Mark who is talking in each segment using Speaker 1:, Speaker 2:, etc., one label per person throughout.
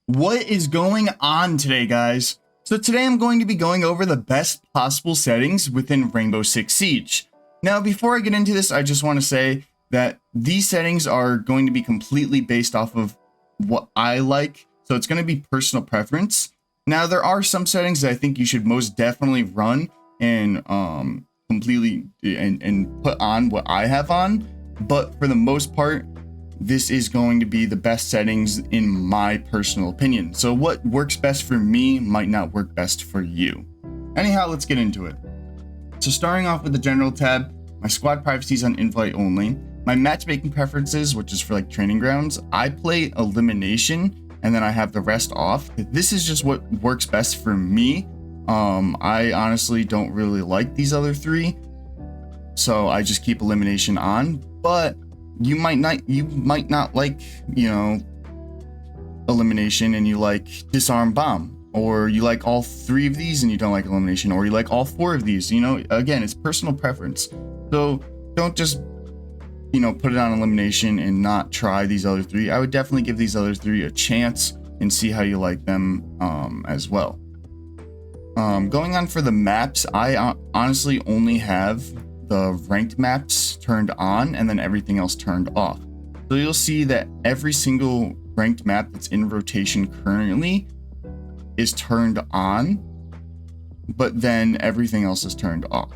Speaker 1: What is going on today, guys? So today I'm going to be going over the best possible settings within Rainbow Six Siege. Now, before I get into this, I just want to say that these settings are going to be completely based off of what I like. So it's going to be personal preference. Now, there are some settings that I think you should most definitely run and completely and put on what I have on. But for the most part, this is going to be the best settings in my personal opinion. So what works best for me might not work best for you. Anyhow, let's get into it. So starting off with the general tab, my squad privacy is on invite only. My matchmaking preferences, which is for like training grounds, I play elimination and then I have the rest off. This is just what works best for me. I honestly don't really like these other three, so I just keep elimination on. But you might not like, elimination and you like disarm bomb, or you like all three of these and you don't like elimination, or you like all four of these. Again, it's personal preference. So don't just put it on elimination and not try these other three. I would definitely give these other three a chance and see how you like them as well. Going on for the maps, I honestly only have the ranked maps turned on and then everything else turned off. So you'll see that every single ranked map that's in rotation currently is turned on, but then everything else is turned off.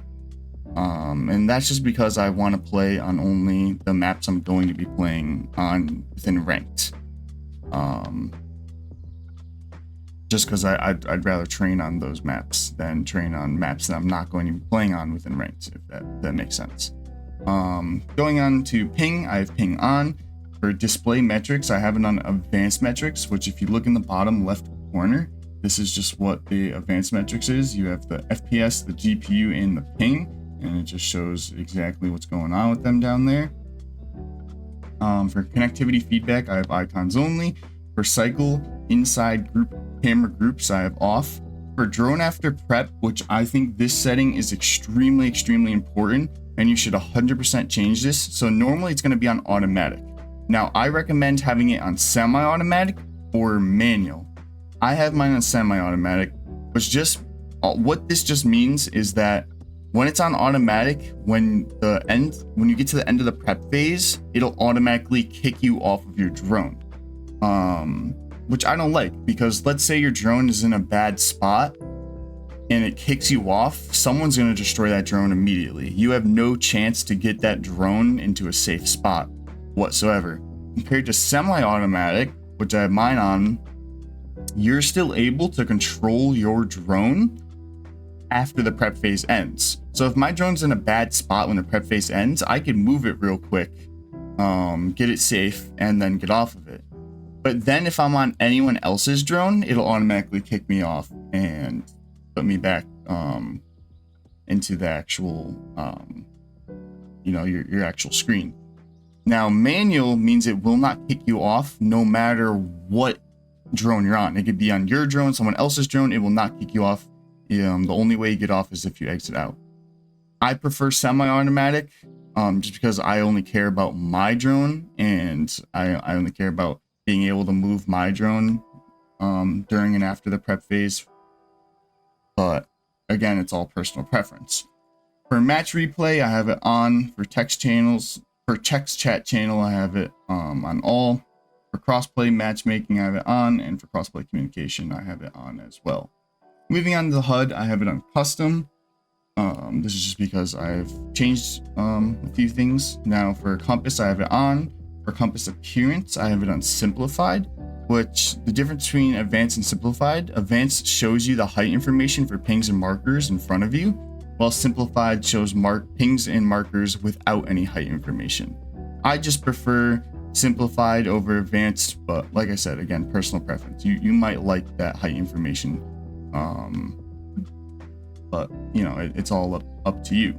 Speaker 1: And that's just because I want to play on only the maps I'm going to be playing on within ranked. Just because I'd rather train on those maps than train on maps that I'm not going to be playing on within ranked, if that makes sense. Going on to ping, I have ping on. For display metrics, I have it on advanced metrics, which if you look in the bottom left corner, this is just what the advanced metrics is. You have the FPS, the GPU, and the ping, and it just shows exactly what's going on with them down there. For connectivity feedback, I have icons only. For cycle inside group camera groups, I have off. For drone after prep, which I think this setting is extremely important, and you should 100% change this. So normally it's going to be on automatic. Now I recommend having it on semi-automatic or manual. I have mine on semi-automatic, which just what this just means is that when it's on automatic, when you get to the end of the prep phase, it'll automatically kick you off of your drone. Which I don't like, because let's say your drone is in a bad spot and it kicks you off, someone's going to destroy that drone immediately. You have no chance to get that drone into a safe spot whatsoever. Compared to semi-automatic, which I have mine on, you're still able to control your drone after the prep phase ends. So if my drone's in a bad spot when the prep phase ends, I can move it real quick, get it safe, and then get off of it. But then if I'm on anyone else's drone, it'll automatically kick me off and put me back into the actual, your actual screen. Now, manual means it will not kick you off no matter what drone you're on. It could be on your drone, someone else's drone. It will not kick you off. The only way you get off is if you exit out. I prefer semi-automatic just because I only care about my drone, and I only care about being able to move my drone during and after the prep phase. But again, it's all personal preference. For match replay, I have it on. For text chat channel, I have it on all. For crossplay matchmaking, I have it on, and for crossplay communication, I have it on as well. Moving on to the HUD, I have it on custom. This is just because I've changed a few things. Now for compass, I have it on. For compass appearance, I have it on simplified, which the difference between advanced and simplified, advanced shows you the height information for pings and markers in front of you, while simplified shows pings and markers without any height information. I just prefer simplified over advanced, but like I said, again, personal preference. You might like that height information, but it's all up to you.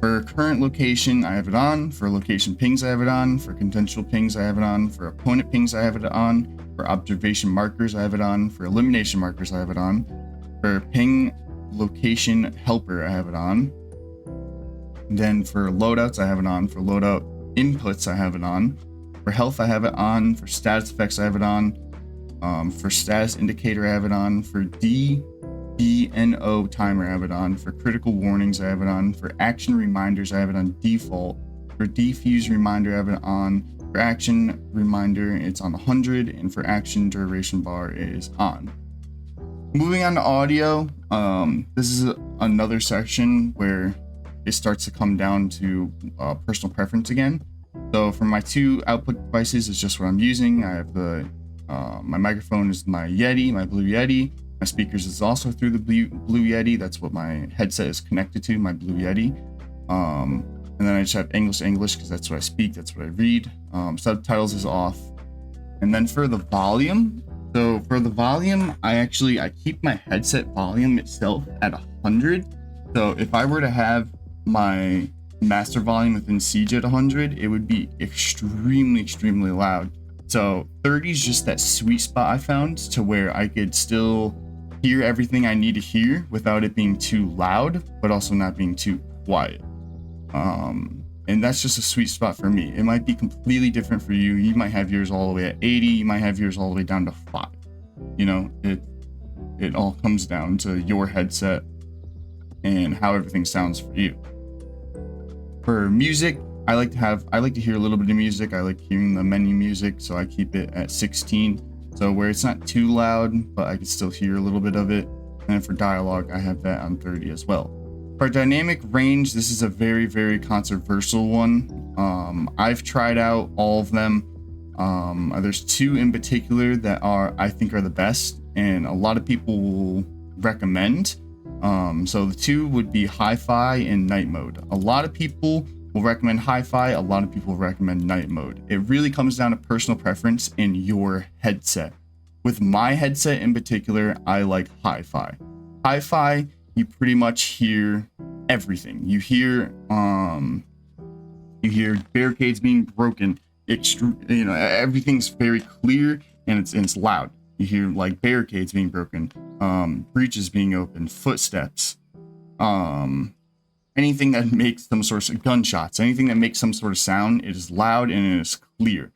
Speaker 1: For current location, I have it on. For location pings, I have it on. For contextual pings, I have it on. For opponent pings, I have it on. For observation markers, I have it on. For elimination markers, I have it on. For ping location helper, I have it on. Then for loadouts, I have it on. For loadout inputs, I have it on. For health, I have it on. For status effects, I have it on. For status indicator, I have it on. For DNO timer, I have it on. For critical warnings, I have it on. For action reminders, I have it on default. For defuse reminder, I have it on. For action reminder, it's on 100, and for action duration bar, it is on. Moving on to audio, this is another section where it starts to come down to personal preference again. So for my two output devices, it's just what I'm using. I have the my microphone is my Yeti, my Blue Yeti. My speakers is also through the Blue Yeti. That's what my headset is connected to, my Blue Yeti. And then I just have English because that's what I speak, that's what I read. Subtitles is off. And then for the volume, I keep my headset volume itself at 100. So if I were to have my master volume within Siege at 100, it would be extremely loud. So 30 is just that sweet spot I found to where I could still hear everything I need to hear without it being too loud, but also not being too quiet. And that's just a sweet spot for me. It might be completely different for you. You might have yours all the way at 80. You might have yours all the way down to 5. You know, it all comes down to your headset and how everything sounds for you. For music, I like to hear a little bit of music. I like hearing the menu music, so I keep it at 16. So where it's not too loud, but I can still hear a little bit of it. And for dialogue, I have that on 30 as well. For dynamic range, this is a very controversial one. I've tried out all of them. There's two in particular that I think are the best, and a lot of people will recommend. So the two would be hi-fi and night mode. A lot of people will recommend hi-fi, a lot of people recommend night mode. It really comes down to personal preference in your headset. With my headset in particular, I like hi-fi. Hi-fi, you pretty much hear everything. You hear barricades being broken. Everything's very clear and it's loud. You hear like barricades being broken, breaches being opened, footsteps, anything that makes some sort of gunshots, anything that makes some sort of sound. It is loud and it is clear,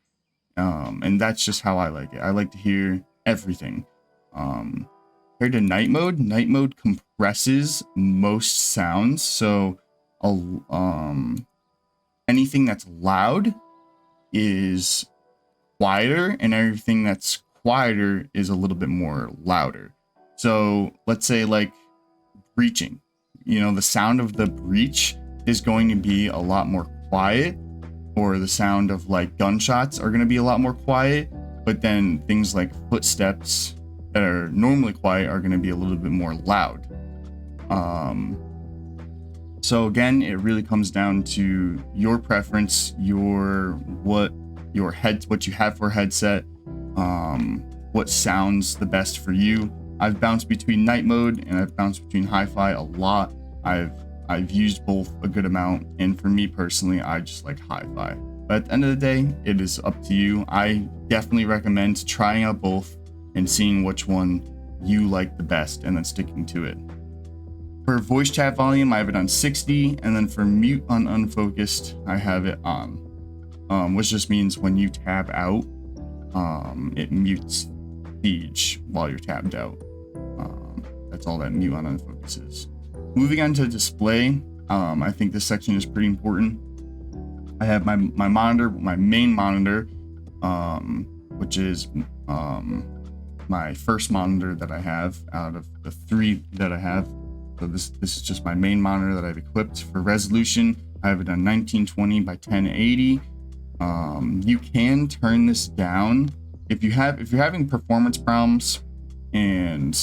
Speaker 1: and that's just how I like it. I like to hear everything. Compared to night mode compresses most sounds, so anything that's loud is quieter and everything that's quieter is a little bit more louder. So let's say like breaching, the sound of the breach is going to be a lot more quiet, or the sound of like gunshots are going to be a lot more quiet, but then things like footsteps that are normally quiet are going to be a little bit more loud. So again, it really comes down to your preference, what you have for a headset, what sounds the best for you. I've bounced between night mode and I've bounced between hi-fi a lot. I've used both a good amount, and for me personally, I just like hi-fi. But at the end of the day, it is up to you. I definitely recommend trying out both and seeing which one you like the best and then sticking to it. For voice chat volume, I have it on 60, and then for mute on unfocused, I have it on, which just means when you tab out, it mutes Siege while you're tabbed out. That's all that mute on unfocus is. Moving on to display, I think this section is pretty important. I have my monitor, my main monitor, which is my first monitor that I have out of the 3 that I have. So this is just my main monitor that I've equipped. For resolution, I have it on 1920 by 1080. You can turn this down if you're having performance problems and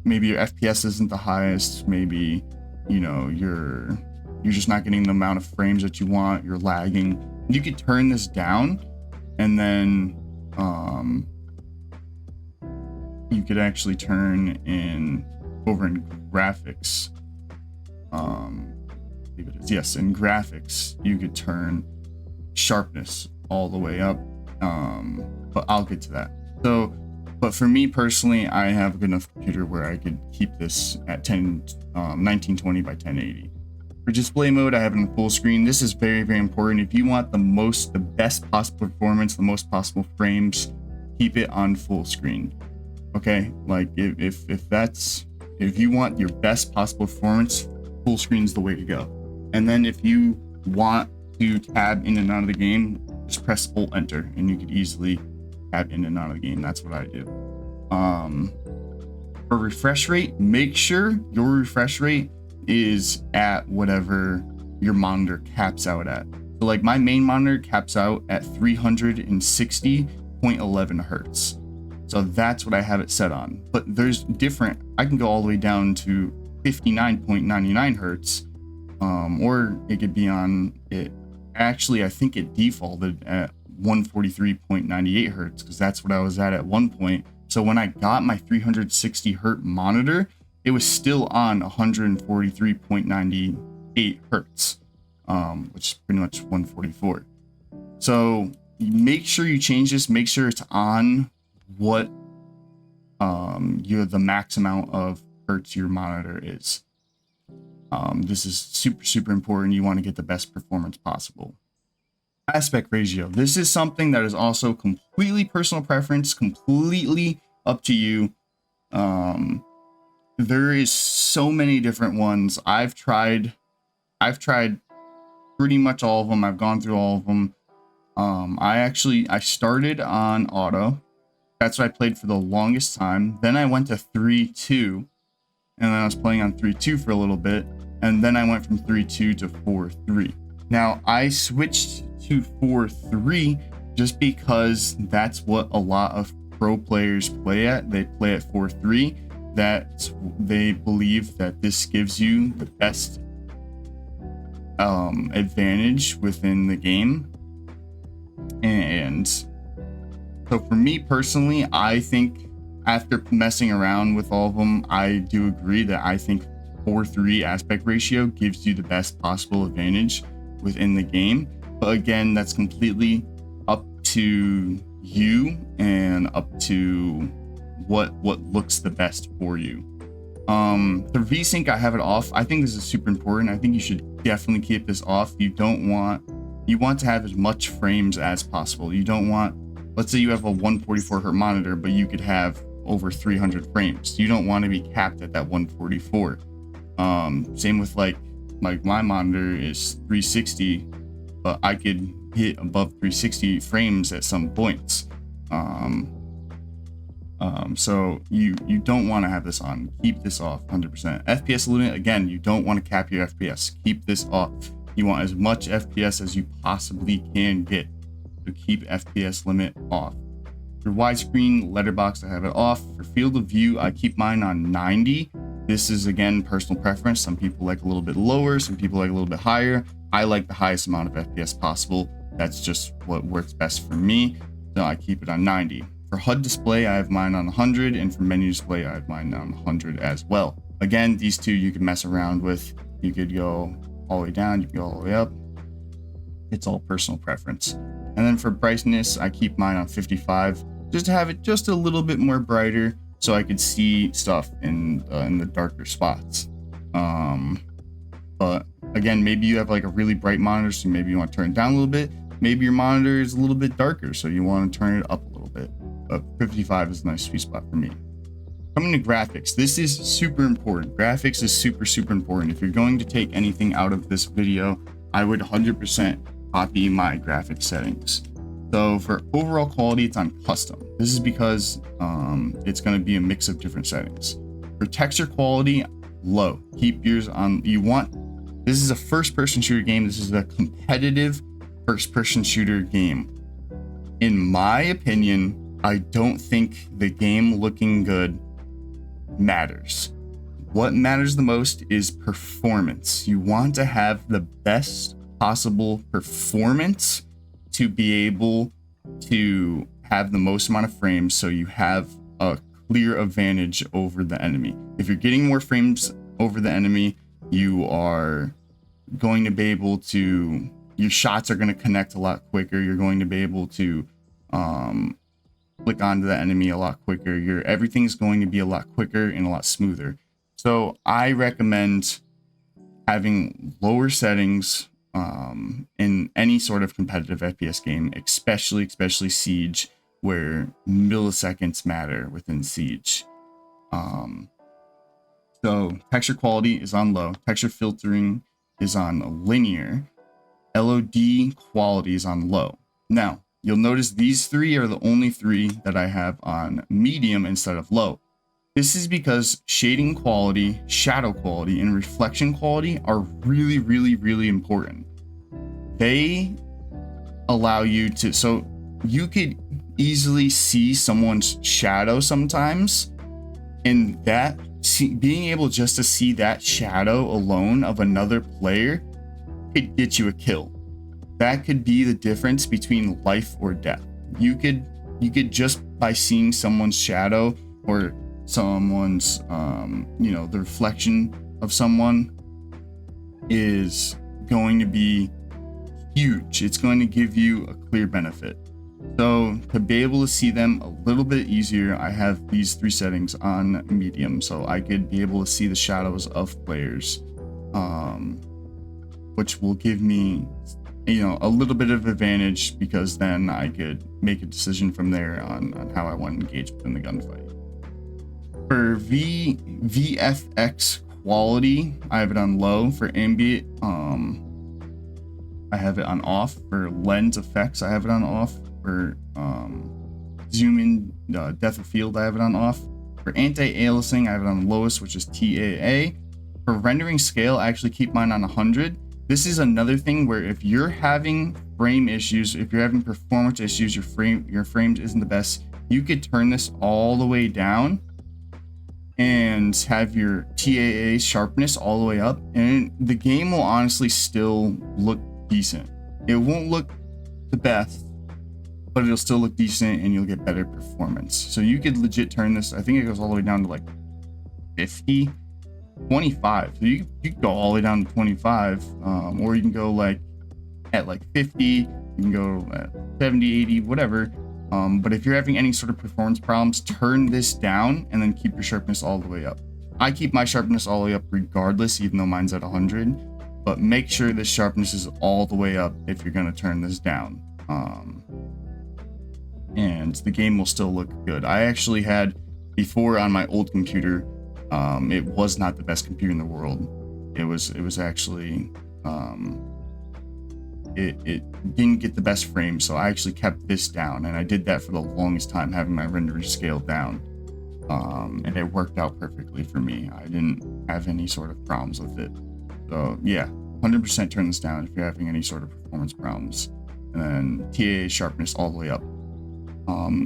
Speaker 1: maybe your FPS isn't the highest. Maybe you're just not getting the amount of frames that you want. You're lagging. You could turn this down, and then you could actually turn over in graphics. Yes, in graphics, you could turn sharpness all the way up. But I'll get to that. But for me personally, I have a good enough computer where I could keep this at 1920 by 1080. For display mode, I have it in full screen. This is very important. If you want the best possible performance, the most possible frames, keep it on full screen. Okay, like if you want your best possible performance, full screen is the way to go. And then if you want to tab in and out of the game, just press Alt Enter, and you could easily tab in and out of the game. That's what I do. For refresh rate, make sure your refresh rate is at whatever your monitor caps out at. So like my main monitor caps out at 360.11 hertz. So that's what I have it set on. But there's different, I can go all the way down to 59.99 hertz, or it could be on it. Actually, I think it defaulted at 143.98 hertz because that's what I was at one point. So when I got my 360 hertz monitor, it was still on 143.98 hertz, which is pretty much 144. So make sure you change this. Make sure it's on what the max amount of hertz your monitor is. This is super important. You want to get the best performance possible. Aspect ratio. This is something that is also completely personal preference, completely up to you. There is so many different ones. I've tried pretty much all of them. I've gone through all of them. I started on auto. That's what I played for the longest time. Then I went to 3.2, and then I was playing on 3.2 for a little bit, and then I went from 3.2 to 4.3. Now I switched to 4.3 just because that's what a lot of pro players play at. They play at 4.3. That they believe that this gives you the best advantage within the game. And so for me personally, I think after messing around with all of them, I do agree that I think 4:3 aspect ratio gives you the best possible advantage within the game. But again, that's completely up to you and up to what looks the best for you. The VSync, I have it off. I think this is super important. I think you should definitely keep this off. You want to have as much frames as possible. You don't want, let's say you have a 144 hertz monitor, but you could have over 300 frames. You don't want to be capped at that 144. Same with like my monitor is 360, but I could hit above 360 frames at some points. So you don't want to have this on. Keep this off 100%. FPS limit, again, you don't want to cap your FPS. Keep this off. You want as much FPS as you possibly can get. So keep FPS limit off. For widescreen letterbox, I have it off. For field of view, I keep mine on 90. This is, again, personal preference. Some people like a little bit lower, some people like a little bit higher. I like the highest amount of FPS possible. That's just what works best for me. So I keep it on 90. For HUD display, I have mine on 100, and for menu display, I have mine on 100 as well. Again, these two you can mess around with. You could go all the way down, you can go all the way up. It's all personal preference. And then for brightness, I keep mine on 55, just to have it just a little bit more brighter, so I could see stuff in the darker spots. But again, maybe you have like a really bright monitor, so maybe you want to turn it down a little bit. Maybe your monitor is a little bit darker, so you want to turn it up a little bit. But 55 is a nice sweet spot for me. Coming to graphics, this is super important. Graphics is super important. If you're going to take anything out of this video, I would 100% copy my graphic settings. So for overall quality, it's on custom. This is because it's going to be a mix of different settings. For texture quality, low. Keep yours on. This is a first-person shooter game. This is a competitive first-person shooter game. In my opinion, I don't think the game looking good matters. What matters the most is performance. You want to have the best possible performance to be able to have the most amount of frames, so you have a clear advantage over the enemy. If you're getting more frames over the enemy, you are going to be able to, your shots are going to connect a lot quicker. You're going to be able to click onto the enemy a lot quicker. Everything's going to be a lot quicker and a lot smoother. So I recommend having lower settings in any sort of competitive FPS game, especially Siege. where milliseconds matter within Siege. So texture quality is on low, texture filtering is on linear, LOD quality is on low. Now, you'll notice these three are the only three that I have on medium instead of low. This is because shading quality, shadow quality, and reflection quality are really, really, really important. They allow you to, so you could easily see someone's shadow sometimes, and that being able just to see that shadow alone of another player could get you a kill. That could be the difference between life or death. You could just by seeing someone's shadow or someone's the reflection of someone is going to be huge. It's going to give you a clear benefit. So to be able to see them a little bit easier, I have these three settings on medium, so I could be able to see the shadows of players, which will give me a little bit of advantage, because then I could make a decision from there on how I want to engage within the gunfight. For VFX quality, I have it on low. For ambient, I have it on off. For lens effects, I have it on off. For zoom in, depth of field, I have it on off. For anti-aliasing, I have it on lowest, which is TAA. For rendering scale, I actually keep mine on 100. This is another thing where if you're having frame issues, if you're having performance issues, your frames isn't the best, you could turn this all the way down and have your TAA sharpness all the way up, and the game will honestly still look decent. It won't look the best, but it'll still look decent and you'll get better performance. So you could legit turn this, I think it goes all the way down to like 50, 25. So you could go all the way down to 25, or you can go like at like 50, you can go at 70, 80, whatever. But if you're having any sort of performance problems, turn this down and then keep your sharpness all the way up. I keep my sharpness all the way up regardless, even though mine's at 100, but make sure the sharpness is all the way up if you're going to turn this down. And the game will still look good. I actually had, before on my old computer, it was not the best computer in the world. It was actually, it didn't get the best frame, so I actually kept this down, and I did that for the longest time, having my rendering scale down, and it worked out perfectly for me. I didn't have any sort of problems with it. So yeah, 100% turn this down if you're having any sort of performance problems, and then TAA sharpness all the way up.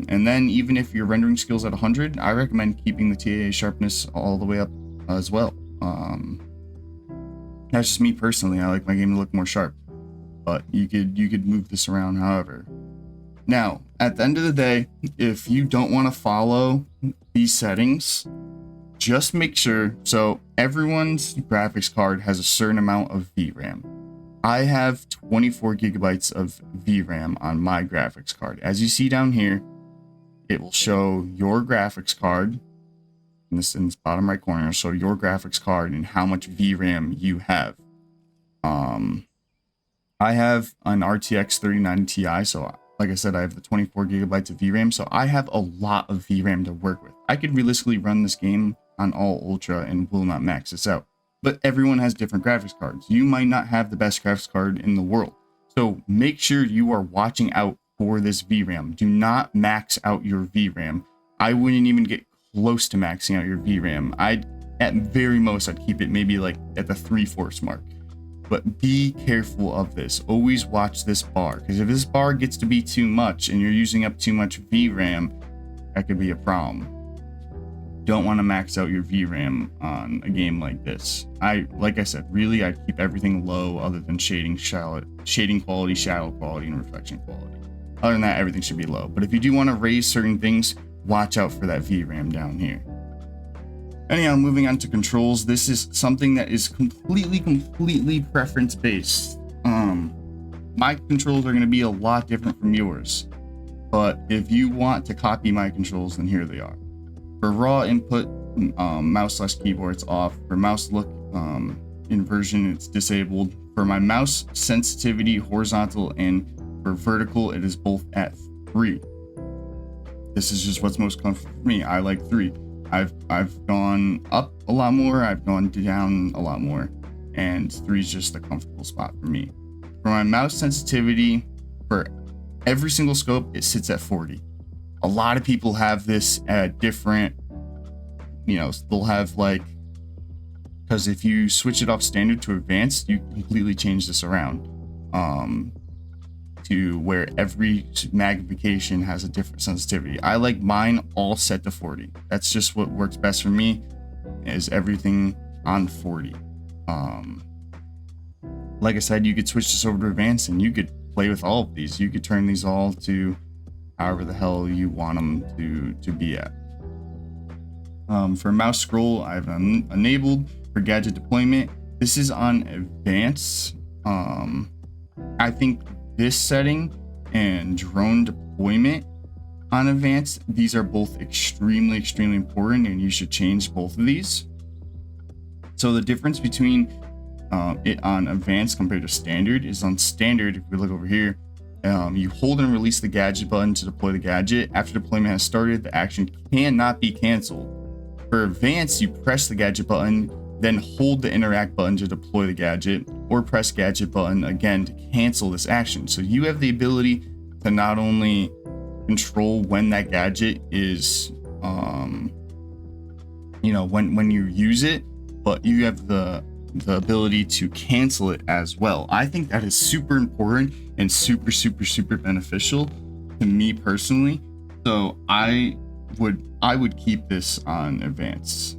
Speaker 1: And then even if your rendering skill's at 100, I recommend keeping the TAA sharpness all the way up as well. That's just me personally. I like my game to look more sharp, but you could move this around however. Now, at the end of the day, if you don't want to follow these settings, just make sure, so everyone's graphics card has a certain amount of VRAM. I have 24 gigabytes of VRAM on my graphics card. As you see down here, it will show your graphics card in this bottom right corner. It'll show your graphics card and how much VRAM you have. I have an RTX 3090 Ti, so like I said, I have the 24 gigabytes of VRAM, so I have a lot of VRAM to work with. I could realistically run this game on all ultra and will not max this out. But everyone has different graphics cards. You might not have the best graphics card in the world. So make sure you are watching out for this VRAM. Do not max out your VRAM. I wouldn't even get close to maxing out your VRAM. At very most, I'd keep it maybe like at the 3/4 mark. But be careful of this. Always watch this bar, because if this bar gets to be too much and you're using up too much VRAM, that could be a problem. Don't want to max out your VRAM on a game like this. Like I said, really, I'd keep everything low other than shading quality, shadow quality, and reflection quality. Other than that, everything should be low. But if you do want to raise certain things, watch out for that VRAM down here. Anyhow, moving on to controls. This is something that is completely preference based. My controls are going to be a lot different from yours. But if you want to copy my controls, then here they are. For raw input, mouse/keyboard, it's off. For mouse look inversion, it's disabled. For my mouse sensitivity, horizontal and for vertical, it is both at 3. This is just what's most comfortable for me. I like 3. I've gone up a lot more, I've gone down a lot more, and 3 is just a comfortable spot for me. For my mouse sensitivity, for every single scope, it sits at 40. A lot of people have this at different, they'll have like, because if you switch it off standard to advanced, you completely change this around to where every magnification has a different sensitivity. I like mine all set to 40. That's just what works best for me, is everything on 40. Like I said, you could switch this over to advanced and you could play with all of these. You could turn these all to however the hell you want them to be at. For mouse scroll, I've enabled. For gadget deployment, this is on advanced. I think this setting and drone deployment on advanced, these are both extremely important, and you should change both of these. So the difference between it on advanced compared to standard is on standard. If we look over here, you hold and release the gadget button to deploy the gadget. After deployment has started, the action cannot be canceled. For advanced, you press the gadget button, then hold the interact button to deploy the gadget, or press gadget button again to cancel this action. So you have the ability to not only control when that gadget is, when you use it, but you have the ability to cancel it as well. I think that is super important and super beneficial to me personally. So I would keep this on advanced.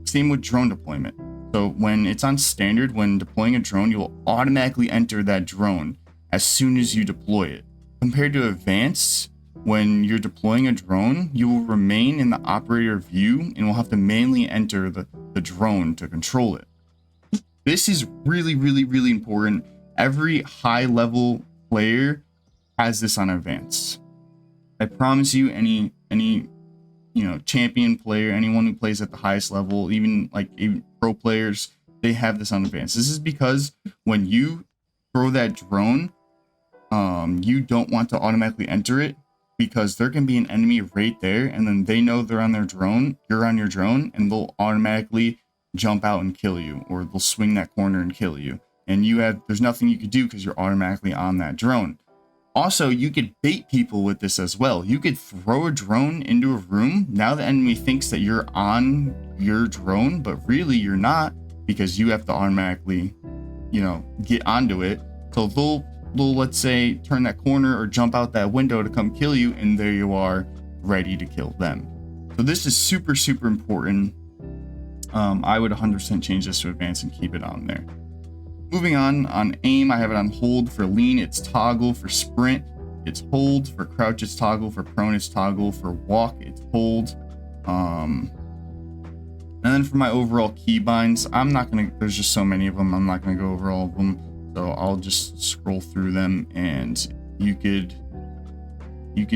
Speaker 1: Same with drone deployment. So when it's on standard, when deploying a drone, you will automatically enter that drone as soon as you deploy it. Compared to advanced, when you're deploying a drone, you will remain in the operator view and will have to manually enter the drone to control it. This is really important. Every high level player has this on advanced. I promise you, any champion player, anyone who plays at the highest level, even pro players, they have this on advanced. This is because when you throw that drone, you don't want to automatically enter it, because there can be an enemy right there, and then they know they're on their drone, you're on your drone, and they'll automatically jump out and kill you, or they'll swing that corner and kill you. And there's nothing you could do because you're automatically on that drone. Also, you could bait people with this as well. You could throw a drone into a room. Now the enemy thinks that you're on your drone, but really you're not, because you have to automatically, get onto it. So they'll let's say turn that corner or jump out that window to come kill you, and there you are, ready to kill them. So this is super important. I would 100% change this to advanced and keep it on there. Moving on aim, I have it on hold. For lean, it's toggle. For sprint, it's hold. For crouch, it's toggle. For prone, it's toggle. For walk, it's hold. And then for my overall keybinds, there's just so many of them, I'm not gonna go over all of them. So I'll just scroll through them, and you could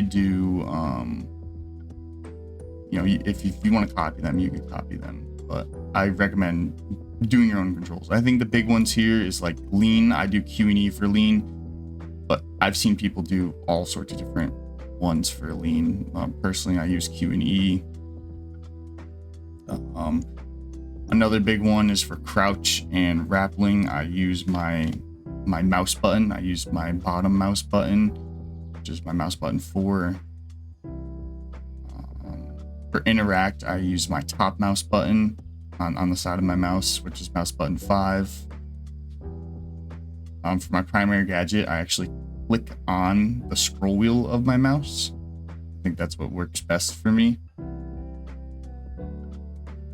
Speaker 1: do, if you want to copy them, you can copy them. But I recommend doing your own controls. I think the big ones here is like lean. I do Q and E for lean, but I've seen people do all sorts of different ones for lean. Personally, I use Q and E. Another big one is for crouch and rappelling. I use my mouse button. I use my bottom mouse button, which is my mouse button 4. For interact, I use my top mouse button on the side of my mouse, which is mouse button 5. For my primary gadget, I actually click on the scroll wheel of my mouse. I think that's what works best for me.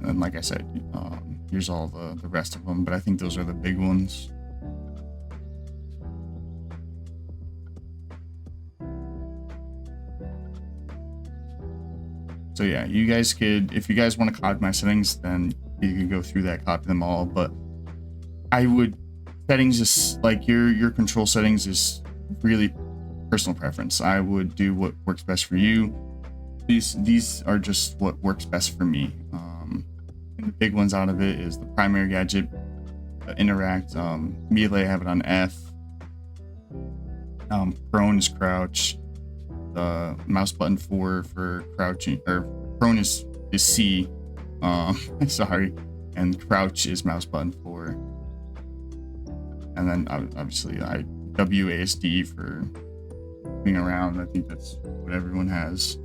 Speaker 1: And like I said, here's all the rest of them, but I think those are the big ones. So yeah, you guys could, if you guys want to copy my settings, then you can go through that, copy them all. But I would, settings is like your control settings is really personal preference. I would do what works best for you. These are just what works best for me. And the big ones out of it is the primary gadget, interact, melee, I have it on F. Prone is crouch. mouse button 4 for crouching, or prone is C. Sorry, and crouch is mouse button 4. And then obviously WASD for moving around. I think that's what everyone has.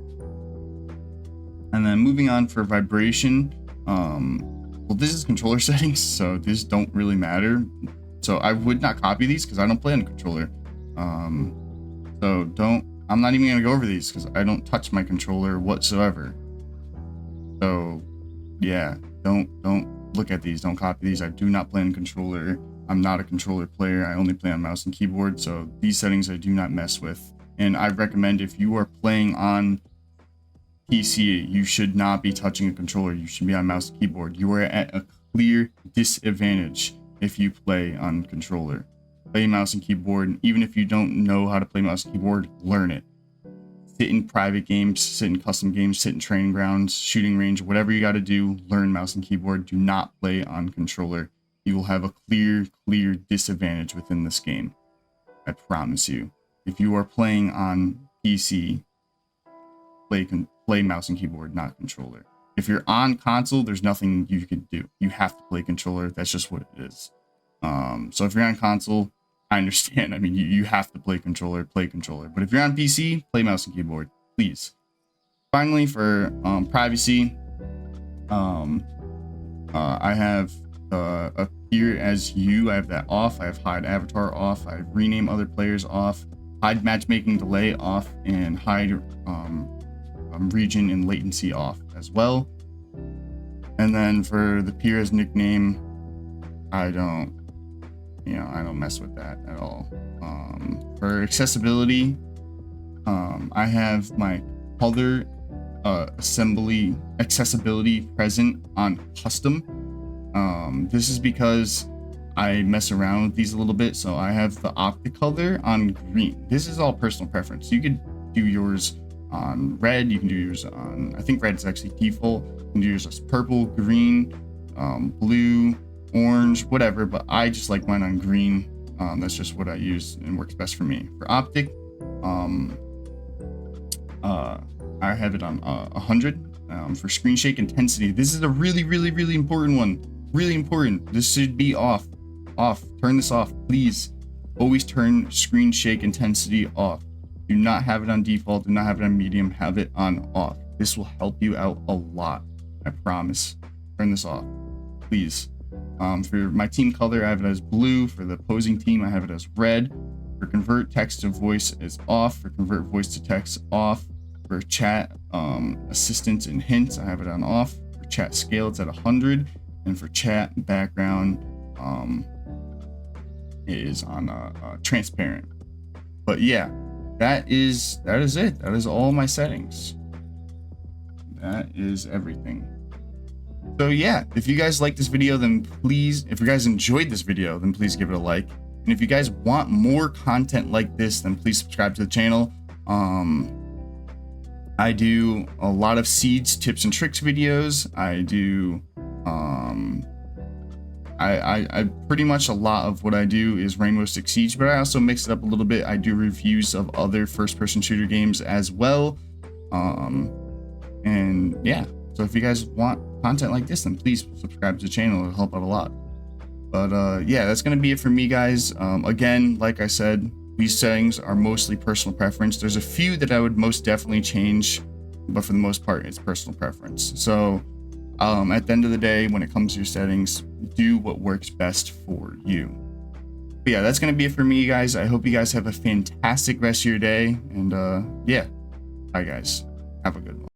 Speaker 1: And then moving on for vibration. Well, this is controller settings, so these don't really matter. So I would not copy these because I don't play on the controller. I'm not even gonna go over these because I don't touch my controller whatsoever. So yeah, don't look at these, don't copy these. I do not play on controller. I'm not a controller player. I only play on mouse and keyboard. So these settings I do not mess with. And I recommend if you are playing on PC, you should not be touching a controller. You should be on mouse and keyboard. You are at a clear disadvantage if you play on controller. Play mouse and keyboard. Even if you don't know how to play mouse and keyboard, learn it. Sit in private games, sit in custom games, sit in training grounds, shooting range, whatever you got to do, learn mouse and keyboard. Do not play on controller. You will have a clear disadvantage within this game. I promise you. If you are playing on PC, play mouse and keyboard, not controller. If you're on console, there's nothing you can do. You have to play controller. That's just what it is. So if you're on console, I understand. I mean, you have to play controller. But if you're on PC, play mouse and keyboard, please. Finally, for privacy, I have appear as you. I have that off. I have hide avatar off. I have rename other players off. Hide matchmaking delay off, and hide region and latency off as well. And then for the peer as nickname, I don't mess with that at all. For accessibility, I have my color accessibility present on custom. This is because I mess around with these a little bit, so I have the optic color on green. This is all personal preference. You could do yours on red, you can do yours on, I think red is actually default. You can do yours as purple, green, blue, orange, whatever, but I just like mine on green. That's just what I use and works best for me. For optic, I have it on 100. For screen shake intensity, this is a really important one. Really important. This should be off. Turn this off, please. Always turn screen shake intensity off. Do not have it on default. Do not have it on medium. Have it on off. This will help you out a lot. I promise. Turn this off, please. For my team color, I have it as blue. For the opposing team, I have it as red. For convert text to voice is off. For convert voice to text, off. For chat assistance and hints, I have it on off. For chat scale, it's at 100. And for chat background, it is on transparent. But yeah, that is it. That is all my settings. That is everything. So yeah, if you guys like this video, then please, if you guys enjoyed this video, then please give it a like. And if you guys want more content like this, then please subscribe to the channel. I do a lot of seeds, tips, and tricks videos. I do, I pretty much a lot of what I do is Rainbow Six Siege, but I also mix it up a little bit. I do reviews of other first-person shooter games as well. And yeah, so if you guys want content like this, then please subscribe to the channel. It'll help out a lot. But yeah, that's gonna be it for me, guys. Again, like I said, these settings are mostly personal preference. There's a few that I would most definitely change, but for the most part, it's personal preference. So at the end of the day, when it comes to your settings, do what works best for you. But yeah, that's gonna be it for me, guys. I hope you guys have a fantastic rest of your day, and yeah, bye guys, have a good one.